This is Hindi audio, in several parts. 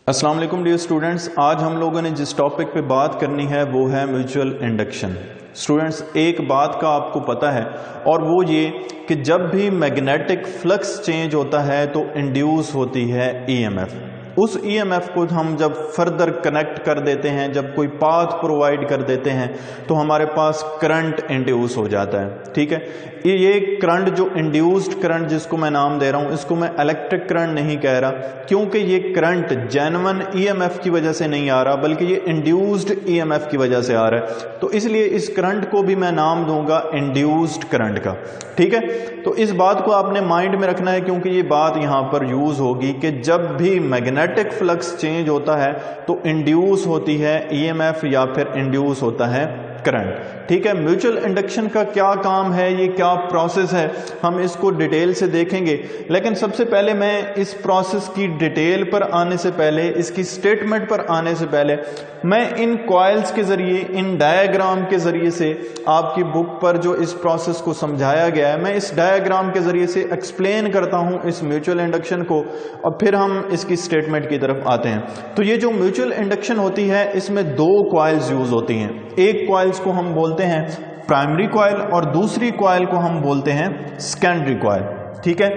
अस्सलाम वालेकुम डियर स्टूडेंट्स, आज हम लोगों ने जिस टॉपिक पे बात करनी है वो है म्यूचुअल इंडक्शन। स्टूडेंट्स, एक बात का आपको पता है और वो ये कि जब भी मैग्नेटिक फ्लक्स चेंज होता है तो इंड्यूस होती है ईएमएफ। उस ईएमएफ को हम जब फर्दर कनेक्ट कर देते हैं, जब कोई पाथ प्रोवाइड कर देते हैं तो हमारे पास करंट इंड्यूस हो जाता है। ठीक है, ये करंट जो इंड्यूस्ड करंट जिसको मैं नाम दे रहा हूं, इसको मैं इलेक्ट्रिक करंट नहीं कह रहा, क्योंकि ये करंट जेन्युइन ईएमएफ की वजह से नहीं आ रहा बल्कि ये इंड्यूस्ड ईएमएफ की वजह से आ रहा है। तो इसलिए इस करंट को भी मैं नाम दूंगा इंड्यूस्ड करंट का। ठीक है, तो इस बात को आपने माइंड में रखना है क्योंकि ये बात यहां पर यूज होगी कि जब भी मैग्नेटिक फ्लक्स चेंज होता है तो इंड्यूस होती है ईएमएफ या फिर इंड्यूस होता है करंट। ठीक है, म्यूचुअल इंडक्शन का क्या काम है, ये क्या प्रोसेस है, हम इसको डिटेल से देखेंगे। लेकिन सबसे पहले मैं इस प्रोसेस की डिटेल पर आने से पहले, इसकी स्टेटमेंट पर आने से पहले, मैं इन कॉइल्स के जरिए, इन डायग्राम के जरिए से आपकी बुक पर जो इस प्रोसेस को समझाया गया है, मैं इस डायग्राम के जरिए से एक्सप्लेन करता हूं इस म्यूचुअल इंडक्शन को और फिर हम इसकी स्टेटमेंट की तरफ आते हैं। तो ये जो म्यूचुअल इंडक्शन होती है इसमें दो कॉइल्स यूज होती हैं। एक कॉइल्स को हम बोलते हैं प्राइमरी कॉइल और दूसरी कॉइल को हम बोलते हैं सेकेंडरी कॉइल। ठीक है,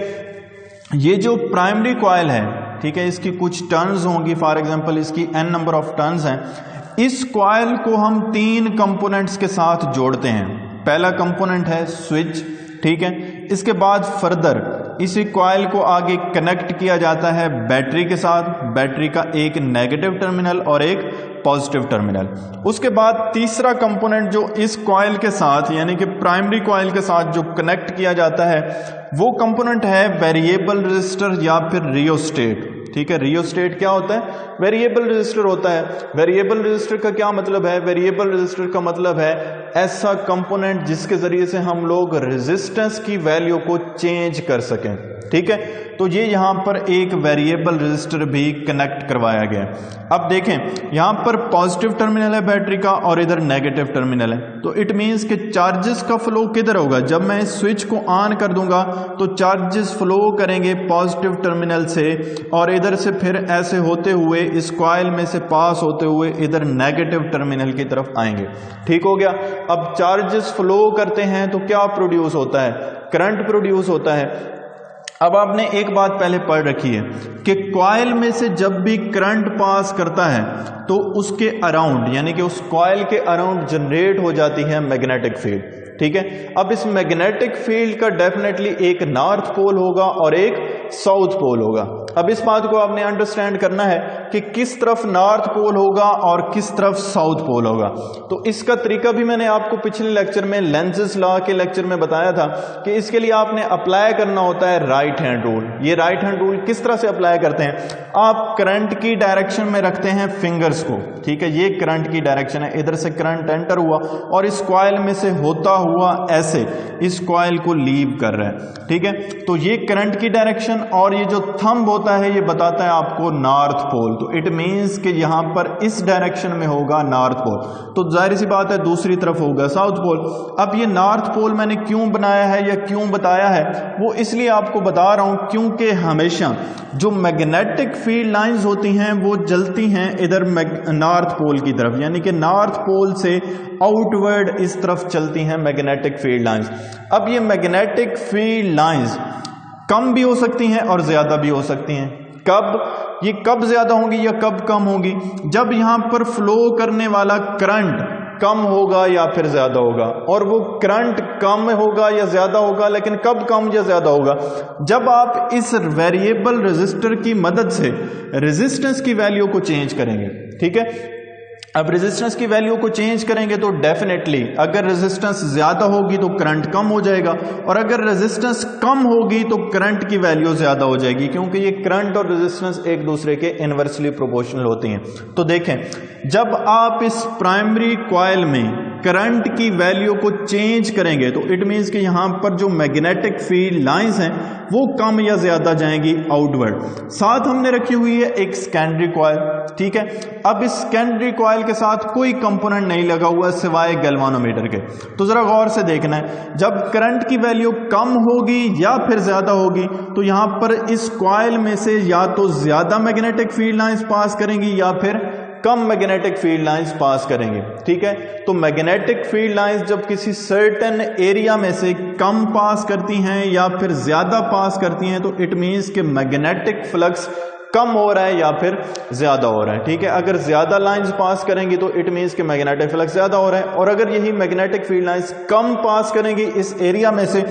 ये जो प्राइमरी कॉइल है, ठीक है, इसकी कुछ टर्न्स होंगी, फॉर एग्जांपल इसकी n नंबर ऑफ टर्न्स हैं। इस कॉइल को हम तीन कंपोनेंट्स के साथ जोड़ते हैं। पहला कंपोनेंट है स्विच। ठीक है, इसके बाद फर्दर इसी कॉइल को आगे कनेक्ट किया जाता है बैटरी के साथ, बैटरी का एक नेगेटिव टर्मिनल और एक पॉजिटिव टर्मिनल। उसके बाद तीसरा कंपोनेंट जो इस कॉइल के साथ यानी कि प्राइमरी कॉइल के साथ जो कनेक्ट किया जाता है वो कंपोनेंट है वेरिएबल रेजिस्टर या फिर रियोस्टेट। ठीक है, रियोस्टेट क्या होता है? वेरिएबल रेजिस्टर होता है। वेरिएबल रेजिस्टर का क्या मतलब है? वेरिएबल रेजिस्टर का मतलब है ऐसा कंपोनेंट जिसके जरिए से हम लोग रेजिस्टेंस की वैल्यू को चेंज कर सकें। ठीक है, तो ये यहां पर एक वेरिएबल रेजिस्टर भी कनेक्ट करवाया गया। अब देखें, यहां पर पॉजिटिव टर्मिनल है बैटरी का और इधर नेगेटिव टर्मिनल है, तो इट मींस कि चार्जेस का फ्लो किधर होगा? जब मैं इस स्विच को ऑन कर दूंगा तो चार्जेस फ्लो करेंगे पॉजिटिव टर्मिनल से और इधर से फिर ऐसे होते हुए इस कॉइल में से पास होते हुए इधर नेगेटिव टर्मिनल की तरफ आएंगे। ठीक हो गया। अब चार्जेस फ्लो करते हैं तो क्या प्रोड्यूस होता है? करंट प्रोड्यूस होता है। अब आपने एक बात पहले पढ़ रखी है कि कॉइल में से जब भी करंट पास करता है तो उसके अराउंड यानी कि उस कॉइल के अराउंड जनरेट हो जाती है मैग्नेटिक फील्ड। ठीक है, अब इस मैग्नेटिक फील्ड का डेफिनेटली एक नॉर्थ पोल होगा और एक साउथ पोल होगा। अब इस बात को आपने अंडरस्टैंड करना है कि किस तरफ नॉर्थ पोल होगा और किस तरफ साउथ पोल होगा। तो इसका तरीका भी मैंने आपको पिछले लेक्चर में लेंजेस लॉ के लेक्चर में बताया था कि इसके लिए आपने अप्लाई करना होता है राइट हैंड रूल। ये राइट हैंड रूल किस तरह से अप्लाई करते हैं? आप करंट की डायरेक्शन में रखते हैं फिंगर्स को। ठीक है, ये करंट की डायरेक्शन है, इधर से करंट एंटर हुआ और इस कॉइल में से होता हुआ ऐसे इस कॉइल को लीव कर रहा है। ठीक है, तो ये करंट की डायरेक्शन और ये जो थंब होता है ये बताता है आपको नॉर्थ पोल। तो इट मींस कि यहां पर इस डायरेक्शन में होगा नॉर्थ पोल, तो जाहिर सी बात है दूसरी तरफ होगा साउथ पोल। अब ये नॉर्थ पोल मैंने क्यों बनाया है या क्यों बताया है वो इसलिए आपको बता रहा हूं क्योंकि हमेशा जो मैग्नेटिक फील्ड लाइंस होती हैं वो जलती हैं इधर नॉर्थ पोल की तरफ, यानी कि नॉर्थ पोल से आउटवर्ड इस तरफ चलती हैं मैग्नेटिक फील्ड लाइंस। अब ये मैग्नेटिक फील्ड लाइंस कम भी हो सकती हैं और ज्यादा भी हो सकती हैं। कब? ये कब ज्यादा होंगी या कब कम होगी? जब यहां पर फ्लो करने वाला करंट कम होगा या फिर ज्यादा होगा। और वो करंट कम होगा या ज्यादा होगा, लेकिन कब कम या ज्यादा होगा? जब आप इस वेरिएबल रेजिस्टर की मदद से रेजिस्टेंस की वैल्यू को चेंज करेंगे। ठीक है, अब रेजिस्टेंस की वैल्यू को चेंज करेंगे तो डेफिनेटली अगर रेजिस्टेंस ज्यादा होगी तो करंट कम हो जाएगा और अगर रेजिस्टेंस कम होगी तो करंट की वैल्यू ज्यादा हो जाएगी, क्योंकि ये करंट और रेजिस्टेंस एक दूसरे के इनवर्सली प्रोपोर्शनल होती हैं। तो देखें, जब आप इस प्राइमरी कॉइल में करंट की वैल्यू को चेंज करेंगे तो इट मीन्स कि यहां पर जो मैग्नेटिक फील्ड लाइंस हैं वो कम या ज्यादा जाएंगी आउटवर्ड। साथ हमने रखी हुई है एक सेकेंडरी कॉइल, ठीक है। अब इस सेकेंडरी कॉइल के साथ कोई कंपोनेंट नहीं लगा हुआ सिवाय गैल्वानोमीटर के। तो जरा गौर से देखना है, जब करंट की वैल्यू कम होगी या फिर ज्यादा होगी तो यहां पर इस कॉइल में से या तो ज्यादा मैग्नेटिक फील्ड लाइंस पास करेंगी या फिर कम मैग्नेटिक फील्ड लाइंस पास करेंगे, ठीक है। तो मैग्नेटिक फील्ड लाइंस जब किसी सर्टेन एरिया में से कम पास करती हैं या फिर ज्यादा पास करती हैं तो इट मींस कि मैग्नेटिक फ्लक्स कम हो रहा है या फिर ज्यादा हो रहा है, ठीक है। अगर ज्यादा लाइंस पास करेंगी तो इट मींस कि मैग्नेटिक फ्लक्स ज्यादा हो रहा है, और अगर यही मैग्नेटिक फील्ड लाइंस कम पास करेंगी इस एरिया में से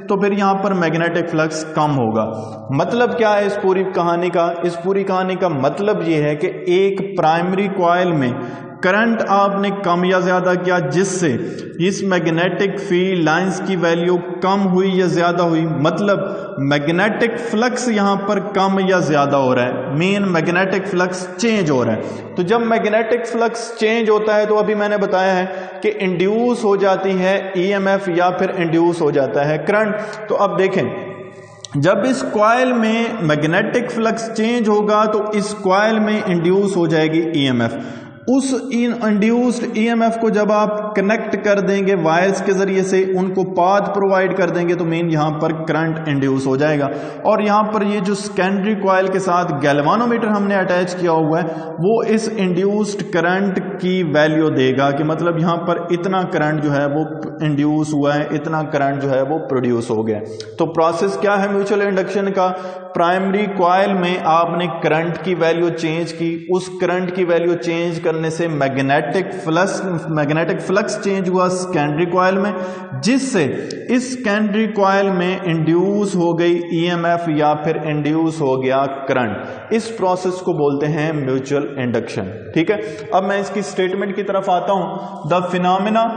तो फिर यहां पर मैग्नेटिक फ्लक्स कम होगा। मतलब क्या है इस पूरी कहानी का? इस पूरी कहानी का मतलब यह है कि एक प्राइमरी कॉइल में करंट आपने कम या ज्यादा किया जिससे इस मैग्नेटिक फील्ड लाइंस की वैल्यू कम हुई या ज्यादा हुई, मतलब मैग्नेटिक फ्लक्स यहां पर कम या ज्यादा हो रहा है, मेन मैग्नेटिक फ्लक्स चेंज हो रहा है। तो जब मैग्नेटिक फ्लक्स चेंज होता है तो अभी मैंने बताया है कि इंड्यूस हो जाती है ईएमएफ या फिर इंड्यूस हो जाता है करंट। तो अब देखें, जब इस कॉइल में मैग्नेटिक फ्लक्स चेंज होगा तो इस कॉइल में इंड्यूस हो जाएगी ईएमएफ। उस इंड्यूस्ड ईएमएफ को जब आप कनेक्ट कर देंगे वायर्स के जरिए से, उनको पाथ प्रोवाइड कर देंगे तो मेन यहां पर करंट इंड्यूस हो जाएगा। और यहां पर ये जो सेकेंडरी कॉइल के साथ गैल्वानोमीटर हमने अटैच किया हुआ है वो इस इंड्यूस्ड करंट की वैल्यू देगा कि मतलब यहां पर इतना करंट जो है वो इंड्यूस हुआ है, इतना करंट जो है वो प्रोड्यूस हो गया। तो प्रोसेस क्या है म्यूचुअल इंडक्शन का? प्राइमरी कॉइल में आपने करंट की वैल्यू चेंज की, उस करंट की वैल्यू चेंज करने से मैग्नेटिक फ्लक्स चेंज हुआ सेकेंडरी कॉइल में, जिससे इस सेकेंडरी कॉइल में इंड्यूस हो गई ईएमएफ या फिर इंड्यूस हो गया करंट। इस प्रोसेस को बोलते हैं म्यूचुअल इंडक्शन, ठीक है। अब मैं इसकी स्टेटमेंट की तरफ आता हूं। The phenomena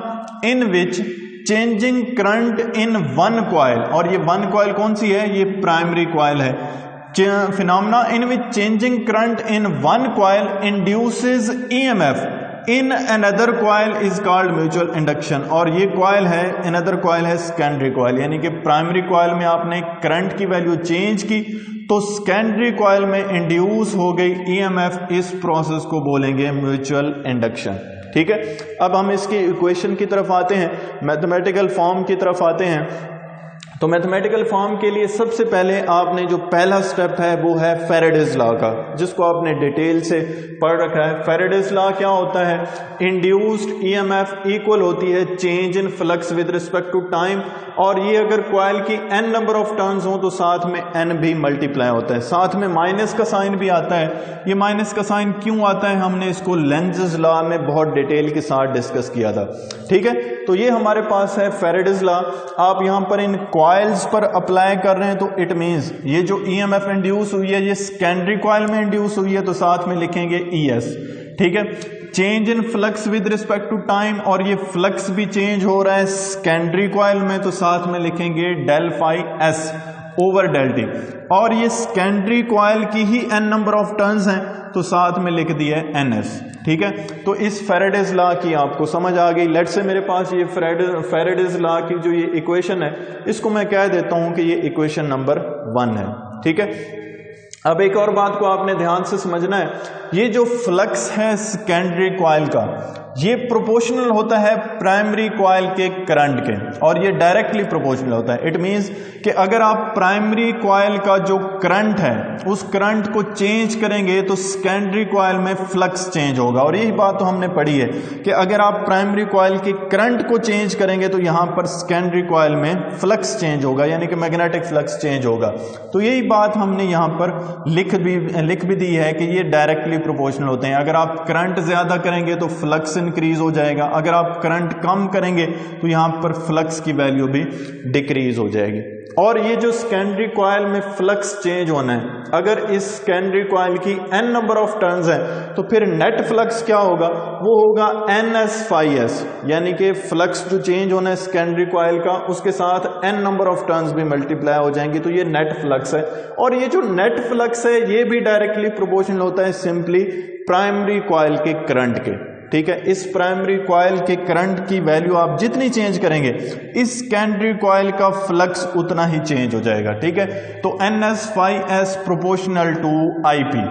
in which changing current in one coil, और ये वन कॉइल कौन सी है? ये प्राइमरी कॉइल है। Phenomena in which changing current in one coil induces EMF in another coil is called mutual induction. और ये कॉइल है, अनदर कॉइल है सेकेंडरी कॉइल, यानी कि प्राइमरी कॉइल में आपने करंट की वैल्यू चेंज की तो सेकेंडरी कॉइल में इंड्यूस हो गई ईएमएफ। इस प्रोसेस को बोलेंगे म्यूचुअल इंडक्शन, ठीक है। अब हम इसकी इक्वेशन की तरफ आते हैं, मैथमेटिकल फॉर्म की तरफ आते हैं। तो मैथमेटिकल फॉर्म के लिए सबसे पहले आपने जो पहला स्टेप है वो है फैराडेज लॉ का, जिसको आपने डिटेल से पढ़ रखा है। फैराडेज लॉ क्या होता है? इंड्यूस्ड ईएमएफ इक्वल होती है change in flux with respect to time, और ये अगर कॉइल की n नंबर ऑफ टर्न्स हो तो साथ में n भी मल्टीप्लाई होता है, साथ में माइनस का साइन भी आता है। ये माइनस का साइन क्यों आता है हमने इसको लेंजेस लॉ में बहुत डिटेल के साथ डिस्कस किया था, ठीक है। तो ये हमारे पास है फैराडेज लॉ। आप यहां पर इन कॉइल्स पर अप्लाई कर रहे हैं तो इट मींस ये जो ईएमएफ इंड्यूस हुई है ये सेकेंडरी कॉइल में इंड्यूस हुई है तो साथ में लिखेंगे ES, ठीक है। Change in flux with respect to time, और ये फ्लक्स भी चेंज हो रहा है सेकेंडरी कॉइल में तो साथ में लिखेंगे del phi S over del T। और ये सेकेंडरी कॉइल की ही n नंबर ऑफ टर्न्स हैं तो साथ में लिख दिया NS, ठीक है। तो इस फैराडेज लॉ की आपको समझ आ गई। लेट्स से मेरे पास ये फैराडेज लॉ की जो ये इक्वेशन है इसको मैं कह देता हूं कि ये इक्वेशन नंबर 1 है, ठीक है। अब एक और बात को आपने ध्यान से समझना है, ये जो फ्लक्स है सेकेंडरी कॉइल का ये प्रोपोर्शनल होता है प्राइमरी कॉइल के करंट के, और ये डायरेक्टली प्रोपोर्शनल होता है। इट मींस कि अगर आप प्राइमरी कॉइल का जो करंट है उस करंट को चेंज करेंगे तो सेकेंडरी कॉइल में फ्लक्स चेंज होगा। और यही बात तो हमने पढ़ी है कि अगर आप प्राइमरी कॉइल के करंट को चेंज करेंगे तो यहां पर सेकेंडरी कॉइल में फ्लक्स चेंज होगा, यानी कि मैग्नेटिक फ्लक्स चेंज होगा। तो यही बात हमने यहां पर लिख भी दी है कि ये डायरेक्टली प्रोपोर्शनल होते हैं। अगर आप करंट ज्यादा करेंगे तो फ्लक्स इंक्रीज हो जाएगा, अगर आप करंट कम करेंगे तो यहां पर फ्लक्स की वैल्यू भी डिक्रीज हो जाएगी। और ये जो सेकेंडरी कॉइल में फ्लक्स चेंज होना है, अगर इस सेकेंडरी कॉइल की n नंबर ऑफ टर्न्स है तो फिर नेट फ्लक्स क्या होगा? वो होगा NS phi S, यानी कि फ्लक्स जो चेंज होना है सेकेंडरी कॉइल का उसके साथ n नंबर ऑफ टर्न्स भी मल्टीप्लाई हो जाएंगी, तो ये नेट फ्लक्स है। और ये जो नेट फ्लक्स है ये भी डायरेक्टली प्रोपोर्शनल होता है सिंपली प्राइमरी कॉइल के करंट के, ठीक है। इस प्राइमरी कॉइल के करंट की वैल्यू आप जितनी चेंज करेंगे इस सेकेंडरी कॉइल का फ्लक्स उतना ही चेंज हो जाएगा, ठीक है। तो NS∅S प्रोपोर्शनल टू IP,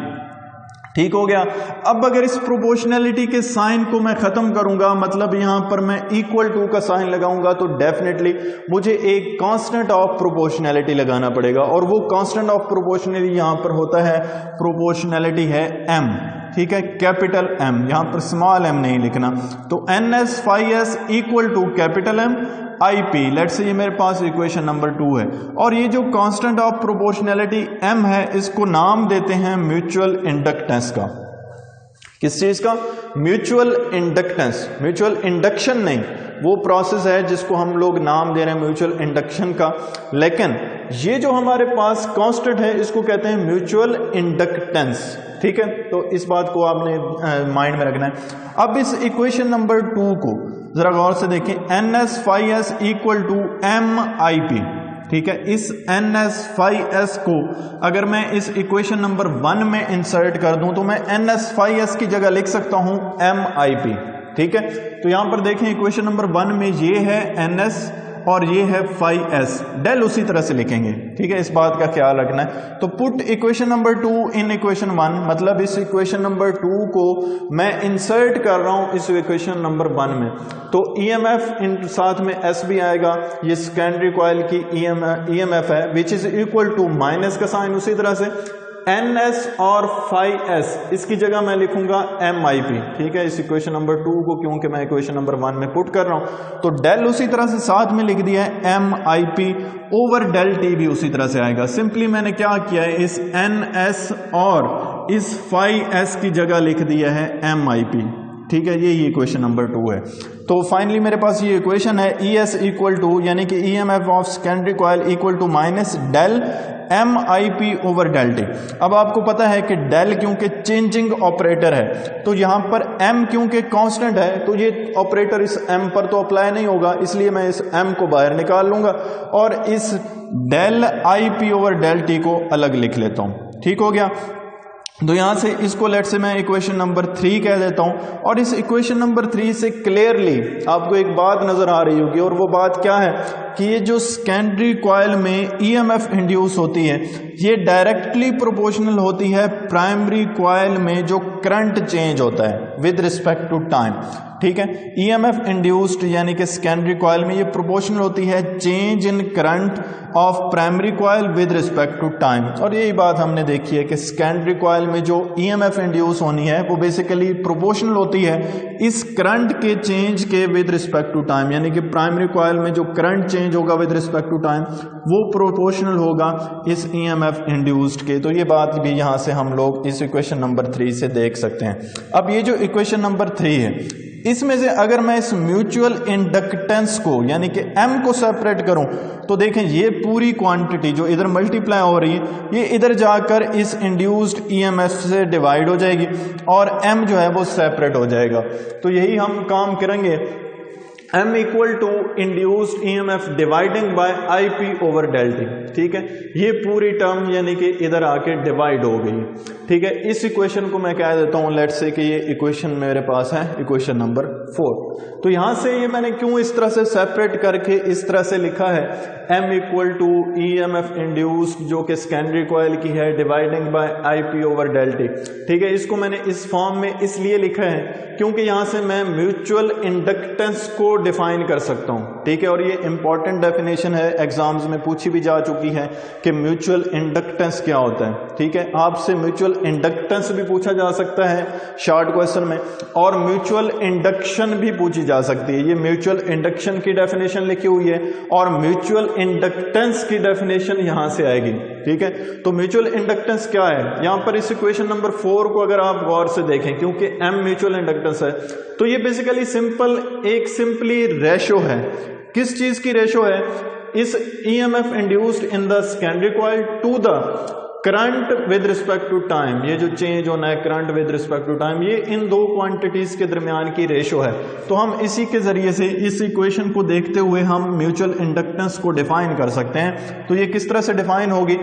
ठीक हो गया। अब अगर इस प्रोपोर्शनैलिटी के साइन को मैं खत्म करूंगा, मतलब यहां पर मैं इक्वल टू का साइन लगाऊंगा, तो डेफिनेटली मुझे एक कांस्टेंट ऑफ प्रोपोर्शनैलिटी लगाना पड़ेगा, और वो कांस्टेंट ऑफ प्रोपोर्शनैलिटी यहां पर होता है, प्रोपोर्शनैलिटी है M, ठीक है, कैपिटल M, यहां पर स्मॉल m नहीं लिखना। तो NS∅S equal to capital M IP, let's say ये मेरे पास इक्वेशन नंबर 2 है, और ये जो कांस्टेंट ऑफ प्रोपोर्शनैलिटी M है इसको नाम देते हैं म्यूचुअल इंडक्टेंस का। किस चीज का? Mutual inductance. म्यूचुअल इंडक्शन नहीं, वो प्रोसेस है जिसको हम लोग नाम दे रहे हैं म्यूचुअल इंडक्शन का, लेकिन ये जो हमारे पास कांस्टेंट है इसको कहते हैं म्यूचुअल इंडक्टेंस, ठीक है। तो इस बात को आपने माइंड में रखना है। अब इस इक्वेशन नंबर 2 को जरा गौर से देखें, NS∅S इक्वल टू MIP, ठीक है। इस NS∅S को अगर मैं इस इक्वेशन नंबर 1 में इंसर्ट कर दूं तो मैं NS∅S की जगह लिख सकता हूं MIP, ठीक है। तो यहां पर देखें इक्वेशन नंबर 1 में ये है NS और ये है ∅S, डेल उसी तरह से लिखेंगे, ठीक है, इस बात का ख्याल रखना है। तो put equation number 2 in equation 1, मतलब इस इक्वेशन नंबर 2 को मैं इंसर्ट कर रहा हूं इस इक्वेशन नंबर 1 में, तो EMF इन साथ में S भी आएगा, ये सेकेंडरी कॉइल की EMF है, which is equal to minus का साइन, उसी तरह से NS और ∅S इसकी जगह मैं लिखूंगा MIP, ठीक है, इस इक्वेशन नंबर 2 को, क्योंकि मैं इक्वेशन नंबर 1 में पुट कर रहा हूं। तो डेल उसी तरह से साथ में लिख दिया है MIP ओवर डेल T भी उसी तरह से आएगा। सिंपली मैंने क्या किया है, इस NS और इस ∅S की जगह लिख दिया है MIP, ठीक है, ये इक्वेशन नंबर 2 है। तो फाइनली मेरे पास ये इक्वेशन है ES इक्वल टू, यानी कि EMF of secondary coil equal to minus del MIP over del T। अब आपको पता है कि डेल क्योंकि चेंजिंग ऑपरेटर है, तो यहां पर M क्योंकि कांस्टेंट है, तो ये ऑपरेटर इस M पर तो अप्लाई नहीं होगा, इसलिए मैं इस M को बाहर निकाल लूंगा और इस del IP over del T को अलग लिख लेता हूं, ठीक हो गया। तो यहां से इसको लेट से मैं इक्वेशन नंबर 3 कह देता हूं, और इस इक्वेशन नंबर 3 से क्लियरली आपको एक बात नजर आ रही होगी, और वो बात क्या है कि ये जो सेकेंडरी कॉइल में EMF इंड्यूस होती है ये डायरेक्टली प्रोपोर्शनल होती है प्राइमरी कॉइल में जो करंट चेंज होता है विद रिस्पेक्ट टू टाइम, ठीक है। EMF इंड्यूस्ड यानी कि सेकेंडरी कॉइल में ये प्रोपोर्शनल होती है change in current of primary coil with respect to time, और यही बात हमने देखी है कि सेकेंडरी कॉइल में जो EMF इंड्यूस होनी है वो बेसिकली प्रोपोर्शनल होती है इस करंट के चेंज के विद रिस्पेक्ट टू टाइम, यानी कि प्राइमरी कॉइल में जो करंट चेंज होगा विद रिस्पेक्ट टू टाइम वो प्रोपोर्शनल होगा इस EMF इंड्यूस्ड के। तो ये बात भी यहां से हम लोग इस इक्वेशन नंबर 3 से देख सकते हैं। अब ये जो इक्वेशन नंबर 3 है इसमें से अगर मैं इस म्यूचुअल इंडक्टेंस को यानी कि M को सेपरेट करूं तो देखें ये पूरी क्वांटिटी जो इधर मल्टीप्लाई हो रही है ये इधर जाकर इस इंड्यूस्ड EMF से डिवाइड हो जाएगी और M जो है वो सेपरेट हो जाएगा। तो यही हम काम करेंगे, M equal to induced EMF dividing by IP over del T, ठीक है। ये पूरी टर्म यानी कि इधर आके डिवाइड हो गई, ठीक है। इस इक्वेशन को मैं कह देता हूं लेट्स से कि ये इक्वेशन मेरे पास है इक्वेशन नंबर 4। तो यहां से ये मैंने क्यों इस तरह से सेपरेट करके इस तरह से लिखा है M equal to EMF induced जो कि सेकेंडरी कॉइल की है dividing by IP over del T, ठीक है। इसको मैंने इस फॉर्म में इसलिए लिखा है क्योंकि यहां से मैं म्यूचुअल इंडक्टेंस को डिफाइन कर सकता हूं, ठीक है। और ये इंपॉर्टेंट डेफिनेशन है, एग्जाम्स में पूछी भी जा चुकी है कि म्यूचुअल इंडक्टेंस क्या होता है, ठीक है। आपसे म्यूचुअल इंडक्टेंस भी पूछा जा सकता है शॉर्ट क्वेश्चन में, और म्यूचुअल इंडक्शन भी पूछी जा सकती है। ये म्यूचुअल इंडक्शन की डेफिनेशन लिखी हुई है और म्यूचुअल इंडक्टेंस की डेफिनेशन यहां से आएगी, ठीक है। तो म्यूचुअल इंडक्टेंस क्या है, यहां पर इस इक्वेशन नंबर 4 को अगर आप गौर से देखें, क्योंकि M म्यूचुअल इंडक्टेंस है, तो ये बेसिकली सिंपली रेशो है। किस चीज की रेशो है, इस EMF induced in the secondary coil to the current with respect to time. ये जो चेंज होना है current with respect to time, ये इन दो क्वांटिटीज के दरमियान की रेशो है। तो हम इसी के जरिए से इस इक्वेशन को देखते हुए हम म्यूचुअल इंडक्टेंस को डिफाइन कर सकते हैं। तो ये किस तरह से डिफाइन होगी,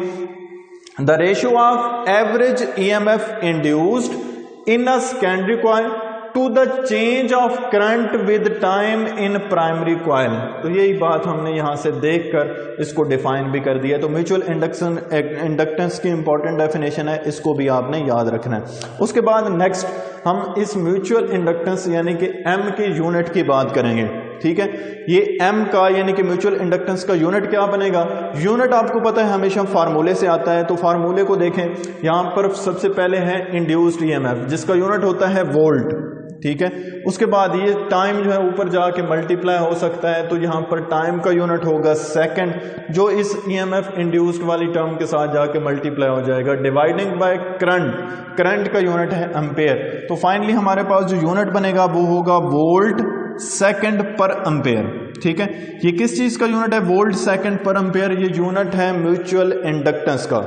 the ratio of average EMF induced in a secondary coil to the change of current with time in primary coil. तो यही बात हमने यहां से देखकर इसको डिफाइन भी कर दिया। तो म्यूचुअल इंडक्टेंस की इंपॉर्टेंट डेफिनेशन है, इसको भी आपने याद रखना है। उसके बाद नेक्स्ट हम इस म्यूचुअल इंडक्टेंस यानी कि एम की यूनिट की बात करेंगे। ठीक है, ये एम का यानी कि म्यूचुअल इंडक्टेंस का यूनिट क्या बनेगा? यूनिट आपको पता है हमेशा फार्मूले से आता है, तो फार्मूले को देखें। यहां पर सबसे पहले है इंड्यूस्ड ईएमएफ जिसका यूनिट होता है वोल्ट। ठीक है, उसके बाद ये टाइम जो है ऊपर जाके मल्टीप्लाई हो सकता है, तो यहां पर टाइम का यूनिट होगा सेकंड, जो इस ईएमएफ इंड्यूस्ड वाली टर्म के साथ जाके मल्टीप्लाई हो जाएगा, डिवाइडिंग बाय करंट। करंट का यूनिट है एम्पेयर। तो फाइनली हमारे पास जो यूनिट बनेगा वो होगा वोल्ट सेकंड पर एम्पेयर। ठीक है, ये किस चीज का यूनिट है? Volt second per ampere. ये यूनिट है म्यूचुअल इंडक्टेंस का।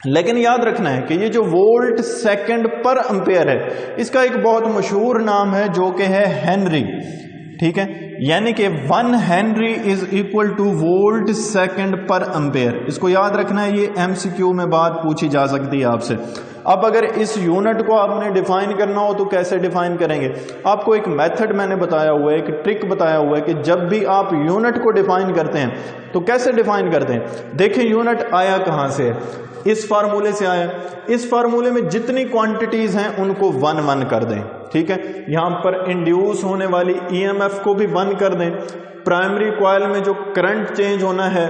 लेकिन याद रखना है कि ये जो वोल्ट सेकंड पर एम्पेयर है, इसका एक बहुत मशहूर नाम है जो कि है हेनरी। ठीक है, यानी कि 1 Henry is equal two volt second per ampere. इसको याद रखना है, ये एमसीक्यू में बात पूछी जा सकती है आपसे। अब अगर इस यूनिट को आपने डिफाइन करना हो तो कैसे डिफाइन करेंगे? आपको एक मेथड मैंने बताया हुआ है, एक ट्रिक बताया हुआ है कि जब भी आप यूनिट को डिफाइन करते हैं तो कैसे डिफाइन करते हैं। देखें यूनिट आया कहां से है? इस फार्मूले से आया। इस फार्मूले में जितनी क्वांटिटीज हैं उनको 1 1 कर दें। ठीक है, यहां पर इंड्यूस होने वाली ईएमएफ को भी 1 कर दें। प्राइमरी कॉइल में जो करंट चेंज होना है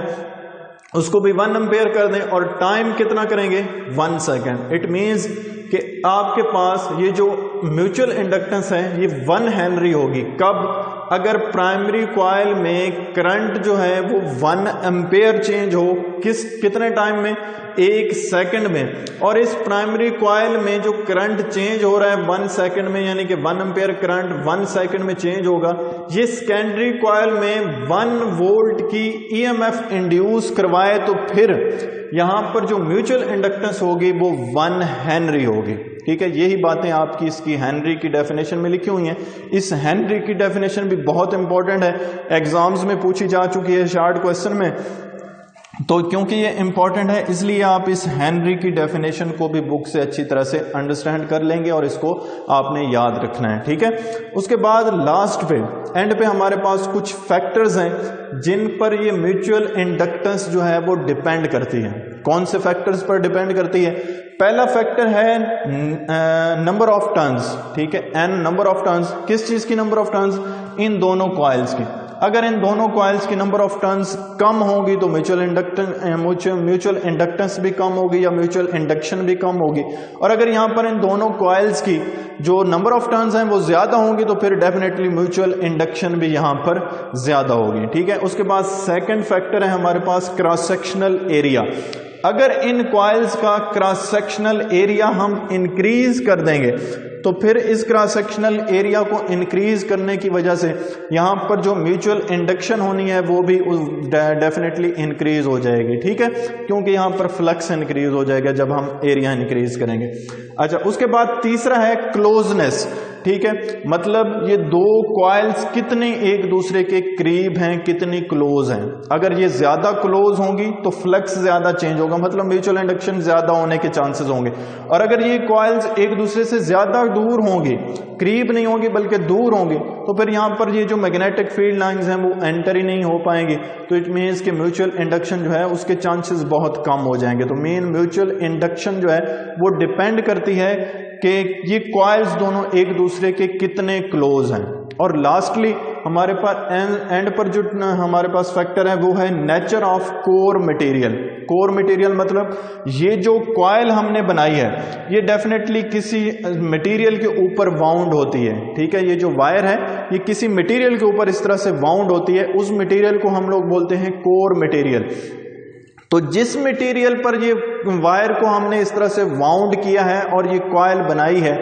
उसको भी 1 एम्पेयर कर दें, और टाइम कितना करेंगे? 1 सेकेंड। इट मींस कि आपके पास ये जो म्यूचुअल इंडक्टेंस है ये 1 हेनरी होगी। कब? अगर प्राइमरी कॉइल में करंट जो है वो 1 एम्पेयर चेंज हो। कितने टाइम में? 1 सेकंड में। और इस प्राइमरी कॉइल में जो करंट चेंज हो रहा है 1 सेकंड में, यानी कि 1 एम्पेयर करंट 1 सेकंड में चेंज होगा। ये सेकेंडरी कॉइल में 1 वोल्ट की ईएमएफ इंड्यूस करवाए तो फिर यहां पर जो म्यूचुअल इंडक्टेंस होगी वो 1 हेनरी होगी। ठीक है, यही बातें आपकी इसकी हेनरी की डेफिनेशन में लिखी हुई हैं। इस हेनरी की डेफिनेशन भी बहुत इंपॉर्टेंट है, एग्जाम्स में पूछी जा चुकी है शॉर्ट क्वेश्चन में। तो क्योंकि ये इंपॉर्टेंट है इसलिए आप इस हेनरी की डेफिनेशन को भी बुक से अच्छी तरह से अंडरस्टैंड कर लेंगे और इसको आपने याद रखना है। ठीक है, उसके बाद लास्ट पे एंड पे हमारे पास कुछ फैक्टर्स हैं जिन पर ये म्यूचुअल इंडक्टेंस जो है वो डिपेंड करती है। कौन से फैक्टर्स पर डिपेंड करती है? पहला फैक्टर है नंबर ऑफ टर्न्स। ठीक है, एन नंबर ऑफ टर्न्स। किस चीज की नंबर ऑफ टर्न्स? इन दोनों कॉइल्स की। अगर इन दोनों कॉइल्स की नंबर ऑफ टर्न्स कम होगी तो म्यूचुअल इंडक्टेंस भी कम होगी या म्यूचुअल इंडक्शन भी कम होगी। और अगर यहां पर इन दोनों कॉइल्स की जो नंबर ऑफ टर्न्स हैं वो ज्यादा होंगी तो फिर डेफिनेटली म्यूचुअल इंडक्शन भी यहां पर ज्यादा होगी। ठीक है, उसके बाद सेकंड फैक्टर है हमारे पास क्रॉस सेक्शनल एरिया। अगर इन कॉइल्स का क्रॉस सेक्शनल एरिया हम इंक्रीज कर देंगे तो फिर इस क्रॉस सेक्शनल एरिया को इंक्रीज करने की वजह से यहां पर जो म्यूचुअल इंडक्शन होनी है वो भी डेफिनेटली इंक्रीज हो जाएगी। ठीक है, क्योंकि यहां पर फ्लक्स इंक्रीज हो जाएगा जब हम एरिया इंक्रीज करेंगे। अच्छा, उसके बाद तीसरा है क्लोजनेस। ठीक है, मतलब ये दो कॉइल्स कितने एक दूसरे के करीब हैं, कितनी क्लोज हैं। अगर ये ज्यादा क्लोज होंगी तो फ्लक्स ज्यादा चेंज होगा, मतलब म्यूचुअल इंडक्शन ज्यादा होने के चांसेस होंगे। और अगर ये कॉइल्स एक दूसरे से ज्यादा दूर होंगी, करीब नहीं होंगी बल्कि दूर होंगी, तो फिर यहां पर ये जो मैग्नेटिक फील्ड लाइंस हैं वो एंटर ही नहीं हो पाएंगी। तो इट मीन्स कि म्यूचुअल इंडक्शन जो है उसके चांसेस बहुत कम हो जाएंगे। तो मेन म्यूचुअल इंडक्शन जो है वो डिपेंड करती है कि ये कॉइल्स दोनों एक दूसरे के कितने क्लोज हैं। और लास्टली हमारे पास एंड पर जो हमारे पास फैक्टर है वो है nature of core material. Core material मतलब ये जो कॉइल हमने बनाई है ये डेफिनेटली किसी मटेरियल के ऊपर वाउंड होती है। ठीक है, ये जो वायर है ये किसी मटेरियल के ऊपर इस तरह से वाउंड होती है, उस मटेरियल को हम लोग बोलते हैं कोर मटेरियल। तो जिस मटेरियल पर ये वायर को हमने इस तरह से वाउंड किया है और ये कॉइल बनाई है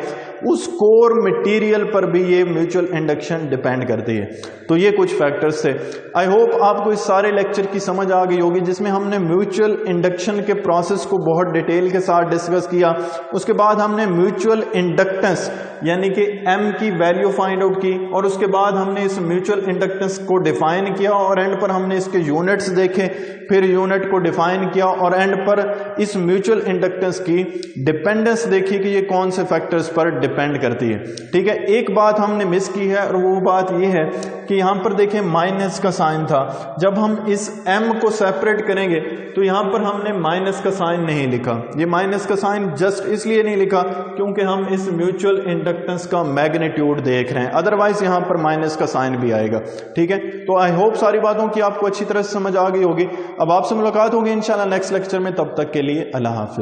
उस कोर मटेरियल पर भी ये म्यूचुअल इंडक्शन डिपेंड करती है। तो ये कुछ फैक्टर्स थे। आई होप आपको इस सारे लेक्चर की समझ आ गई होगी जिसमें हमने म्यूचुअल इंडक्शन के प्रोसेस को बहुत डिटेल के साथ डिस्कस किया। उसके बाद हमने म्यूचुअल इंडक्टेंस यानी कि एम की वैल्यू फाइंड आउट की और उसके बाद हमने इस म्यूचुअल इंडक्टेंस को डिफाइन किया और एंड पर हमने इसके यूनिट्स देखे, फिर यूनिट को डिफाइन किया और एंड पर इस म्यूचुअल इंडक्टेंस की डिपेंडेंस देखी कि ये कौन से फैक्टर्स पर डिपेंड करती है। ठीक है, एक बात हमने मिस की है और वो बात ये है कि यहां पर देखें माइनस का साइन था। जब हम इस m को सेपरेट करेंगे तो यहां पर हमने माइनस का साइन नहीं लिखा। ये माइनस का साइन जस्ट इसलिए नहीं लिखा क्योंकि हम इस म्यूचुअल इंडक्टेंस का मैग्नीट्यूड देख रहे हैं, अदरवाइज यहां पर माइनस का साइन भी आएगा। ठीक है, तो आई होप सारी बातों की आपको अच्छी तरह से समझ आ गई होगी। अब आपसे मुलाकात होगी इंशाल्लाह नेक्स्ट लेक्चर में, तब तक के लिए अल्लाह हाफिज।